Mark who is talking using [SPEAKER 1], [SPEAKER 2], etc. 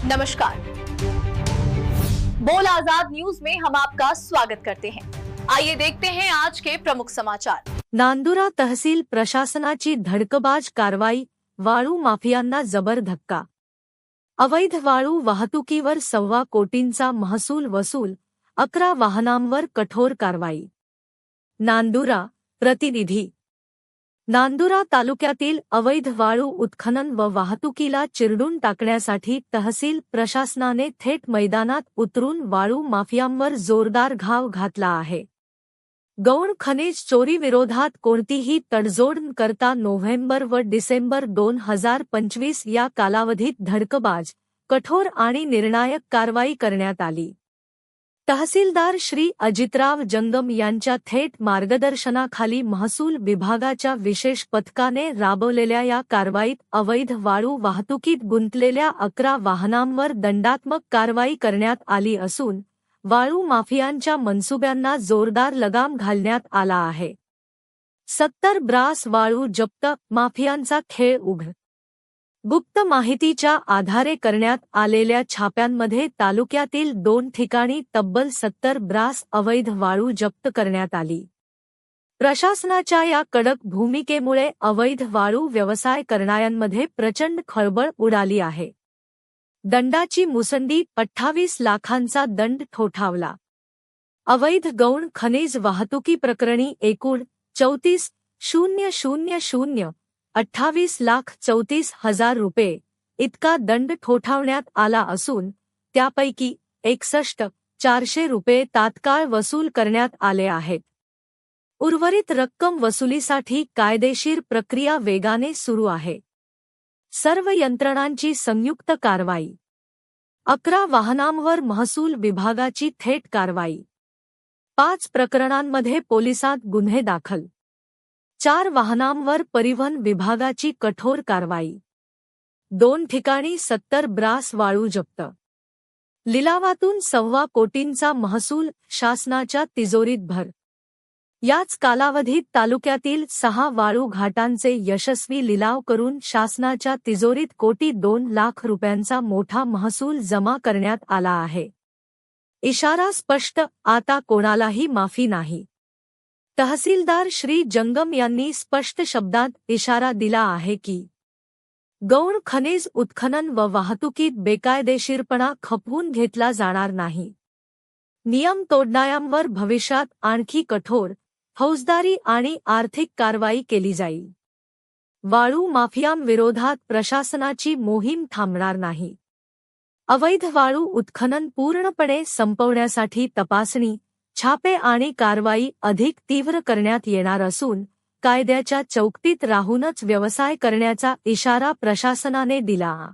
[SPEAKER 1] नमस्कार। बोल आजाद न्यूज में हम आपका स्वागत करते हैं। आइए देखते हैं आज के प्रमुख समाचार।
[SPEAKER 2] नांदुरा तहसील प्रशासनाची धडकबाज कारवाई, वाळू माफियांना जबर धक्का। अवैध वाळू वाहतुकीवर 1.25 कोटींचा महसूल वसूल, 11 वाहनांवर कठोर कारवाई। नांदुरा प्रतिनिधी। नांदुरा तालुक्यातील अवैध वाळू उत्खनन व वाहतुकीला चिरडून टाकण्यासाठी तहसील प्रशासनाने थेट मैदानात उतरून वाळू माफियांवर जोरदार घाव घातला आहे। गौण खनिज चोरी विरोधात कोणतीही तडजोड न करता नोव्हेंबर व डिसेंबर 2025 या कालावधीत धडकबाज, कठोर आणि निर्णायक कारवाई करण्यात आली। तहसीलदार श्री अजितराव जंगम यांच्या थेट मार्गदर्शनाखाली महसूल विभागाच्या विशेष पथकाने राबवलेल्या या कारवाईत अवैध वाळू वाहतुकीत गुंतलेल्या 11 वाहनांवर दंडात्मक कारवाई करण्यात आली असून वाळू माफियांच्या मनसुब्यांना जोरदार लगाम घालण्यात आला आहे। 70 ब्रास वाळू जप्त, माफियांचा खेळ उघड। गुप्त माहितीच्या आधारे करण्यात आलेल्या छाप्यांमध्ये तालुक्यातील 2 ठिकाणी तब्बल 70 ब्रास अवैध वाळू जप्त करण्यात आली। प्रशासनाच्या या कडक भूमिकेमुळे अवैध वाळू व्यवसाय करणाऱ्यांमध्ये प्रचंड खळबळ उडाली आहे। दंडाची मुसंडी, 28 लाखांचा दंड ठोठावला। अवैध गौण खनिज वाहतुकी प्रकरणी एकूण 34,000 28,34,000 रुपये इतका दंड ठोठावण्यात आला असून त्यापैकी 61,400 रुपये तात्काळ वसूल करण्यात आले आहेत। उर्वरित रक्कम वसुलीसाठी कायदेशीर प्रक्रिया वेगाने सुरू आहे। सर्व यंत्रणांची संयुक्त कारवाई। 11 वाहनांवर महसूल विभागाची थेट कारवाई। 5 प्रकरणांमध्ये पोलिसात गुन्हे दाखल। 4 वाहनांवर परिवहन विभागाची कठोर कारवाई। 2 ठिकाणी 70 ब्रास वाळू जप्त। लिलावातून 1.25 कोटींचा महसूल शासनाच्या तिजोरीत भर। याच कालावधीत तालुक्यातील 6 वाळू घाटांचे यशस्वी लिलाव करून शासनाच्या तिजोरीत 1,02,00,000 रुपयांचा मोठा महसूल जमा करण्यात आला आहे। इशारा स्पष्ट, आता कोणालाही माफी नाही। तहसीलदार श्री जंगम यांनी स्पष्ट शब्दात इशारा दिला आहे की गौण खनिज उत्खनन व वाहतुकीत बेकायदेशीरपणा खपवून घेतला जाणार नाही। नियम तोडणाऱ्यांवर भविष्यात आणखी कठोर फौजदारी आणि आर्थिक कारवाई केली जाईल। वाळू माफियांविरोधात प्रशासनाची मोहीम थांबणार नाही। अवैध वाळू उत्खनन पूर्णपणे संपवण्यासाठी तपासणी, छापे आणि कारवाई अधिक तीव्र करण्यात येणार असून कायद्याच्या चौकटीत राहूनच व्यवसाय करण्याचा इशारा प्रशासनाने दिला।